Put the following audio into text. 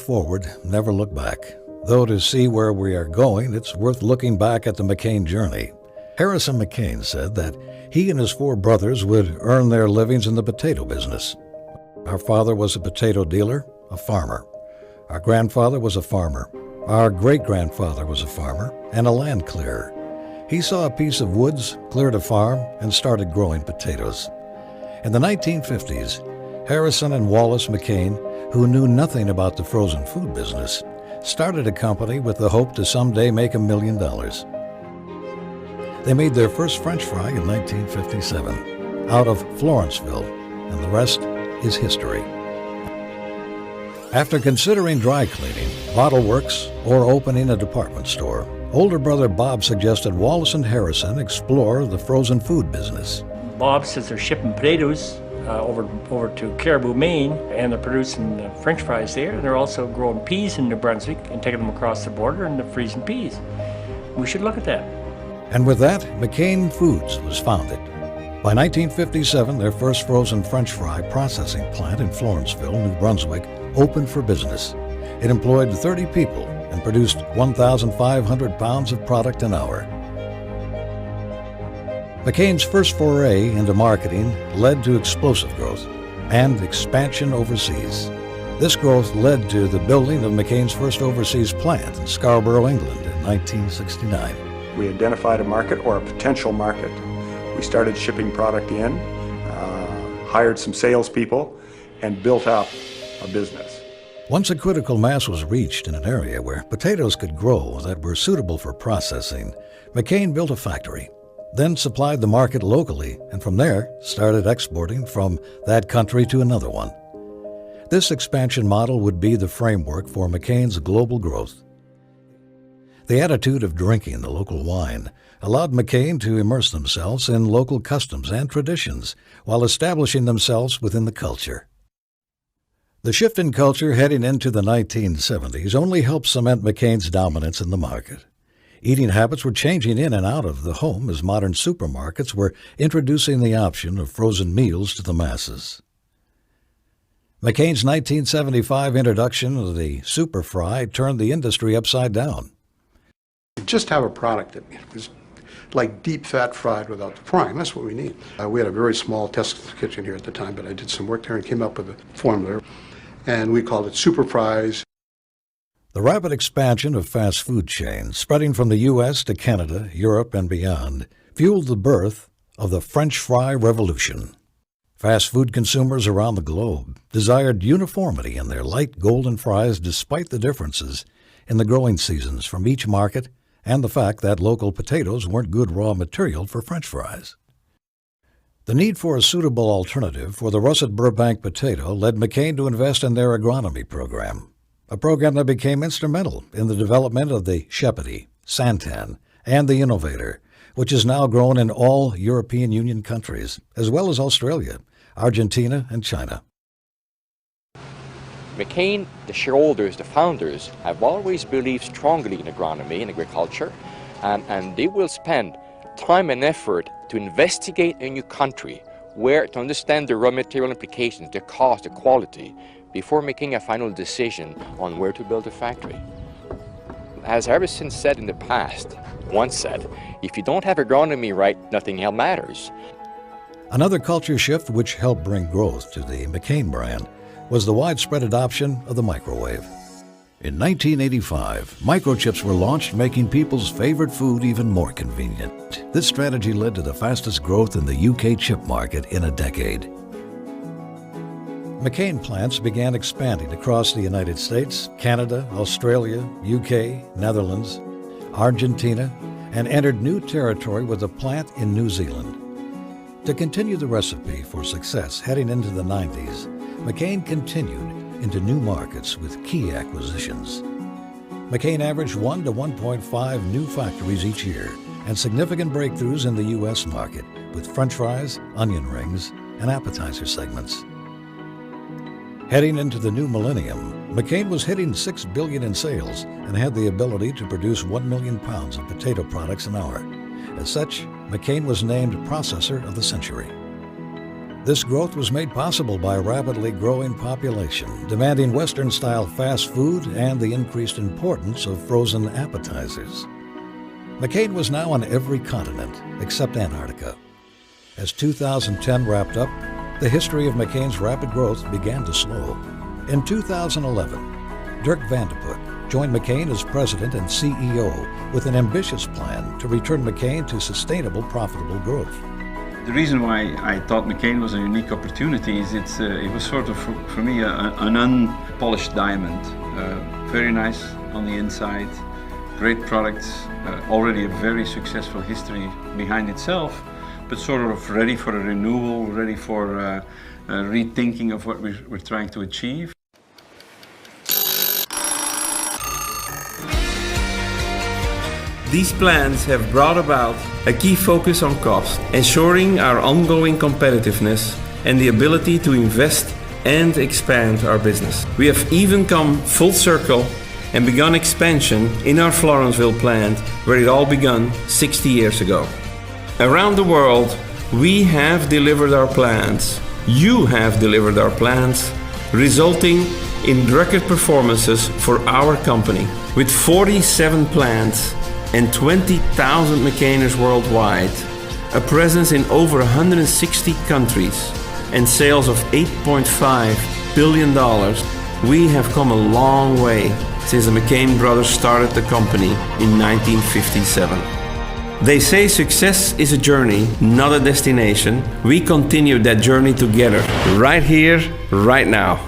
forward, never look back. Though to see where we are going, it's worth looking back at the McCain journey. Harrison McCain said that he and his 4 brothers would earn their livings in the potato business. Our father was a potato dealer, a farmer. Our grandfather was a farmer. Our great-grandfather was a farmer and a land clearer. He saw a piece of woods, cleared a farm, and started growing potatoes. In the 1950s, Harrison and Wallace McCain, who knew nothing about the frozen food business, started a company with the hope to someday make $1 million. They made their first French fry in 1957 out of Florenceville, and the rest is history. After considering dry cleaning, bottle works, or opening a department store, older brother Bob suggested Wallace and Harrison explore the frozen food business. Bob says they're shipping potatoes over to Caribou, Maine, and they're producing French fries there. And they're also growing peas in New Brunswick and taking them across the border and they're freezing peas. We should look at that. And with that, McCain Foods was founded. By 1957, their first frozen French fry processing plant in Florenceville, New Brunswick, opened for business. It employed 30 people and produced 1,500 pounds of product an hour. McCain's first foray into marketing led to explosive growth and expansion overseas. This growth led to the building of McCain's first overseas plant in Scarborough, England in 1969. We identified a market or a potential market. We started shipping product in, hired some salespeople, and built up a business. Once a critical mass was reached in an area where potatoes could grow that were suitable for processing, McCain built a factory, then supplied the market locally, and from there started exporting from that country to another one. This expansion model would be the framework for McCain's global growth. The attitude of drinking the local wine allowed McCain to immerse themselves in local customs and traditions while establishing themselves within the culture. The shift in culture heading into the 1970s only helped cement McCain's dominance in the market. Eating habits were changing in and out of the home as modern supermarkets were introducing the option of frozen meals to the masses. McCain's 1975 introduction of the Super Fry turned the industry upside down. Just have a product that was like deep fat fried without the frying. That's what we need. We had a very small test kitchen here at the time, but I did some work there and came up with a formula, and we called it Super Fries. The rapid expansion of fast food chains, spreading from the U.S. to Canada, Europe, and beyond, fueled the birth of the French fry revolution. Fast food consumers around the globe desired uniformity in their light golden fries despite the differences in the growing seasons from each market and the fact that local potatoes weren't good raw material for French fries. The need for a suitable alternative for the russet Burbank potato led McCain to invest in their agronomy program, a program that became instrumental in the development of the Shepity, Santan, and the Innovator, which is now grown in all European Union countries, as well as Australia, Argentina, and China. McCain, the shareholders, the founders, have always believed strongly in agronomy and agriculture, and they will spend time and effort to investigate a new country where to understand the raw material implications, the cost, the quality, before making a final decision on where to build a factory. As Harrison said in the past, once said, if you don't have agronomy right, nothing else matters. Another culture shift which helped bring growth to the McCain brand was the widespread adoption of the microwave. In 1985, microchips were launched, making people's favorite food even more convenient. This strategy led to the fastest growth in the UK chip market in a decade. McCain plants began expanding across the United States, Canada, Australia, UK, Netherlands, Argentina, and entered new territory with a plant in New Zealand. To continue the recipe for success heading into the 90s, McCain continued into new markets with key acquisitions. McCain averaged 1 to 1.5 new factories each year and significant breakthroughs in the U.S. market with French fries, onion rings, and appetizer segments. Heading into the new millennium, McCain was hitting $6 billion in sales and had the ability to produce 1 million pounds of potato products an hour. As such, McCain was named Processor of the Century. This growth was made possible by a rapidly growing population, demanding Western-style fast food and the increased importance of frozen appetizers. McCain was now on every continent except Antarctica. As 2010 wrapped up, the history of McCain's rapid growth began to slow. In 2011, Dirk Van de Putte joined McCain as president and CEO with an ambitious plan to return McCain to sustainable, profitable growth. The reason why I thought McCain was a unique opportunity is it was sort of, for me, an unpolished diamond. Very nice on the inside, great products, already a very successful history behind itself, but sort of ready for a renewal, ready for a rethinking of what we're trying to achieve. These plans have brought about a key focus on cost, ensuring our ongoing competitiveness and the ability to invest and expand our business. We have even come full circle and begun expansion in our Florenceville plant, where it all began 60 years ago. Around the world, we have delivered our plans. You have delivered our plans, resulting in record performances for our company. With 47 plants and 20,000 McCainers worldwide, a presence in over 160 countries, and sales of $8.5 billion, we have come a long way since the McCain brothers started the company in 1957. They say success is a journey, not a destination. We continue that journey together, right here, right now.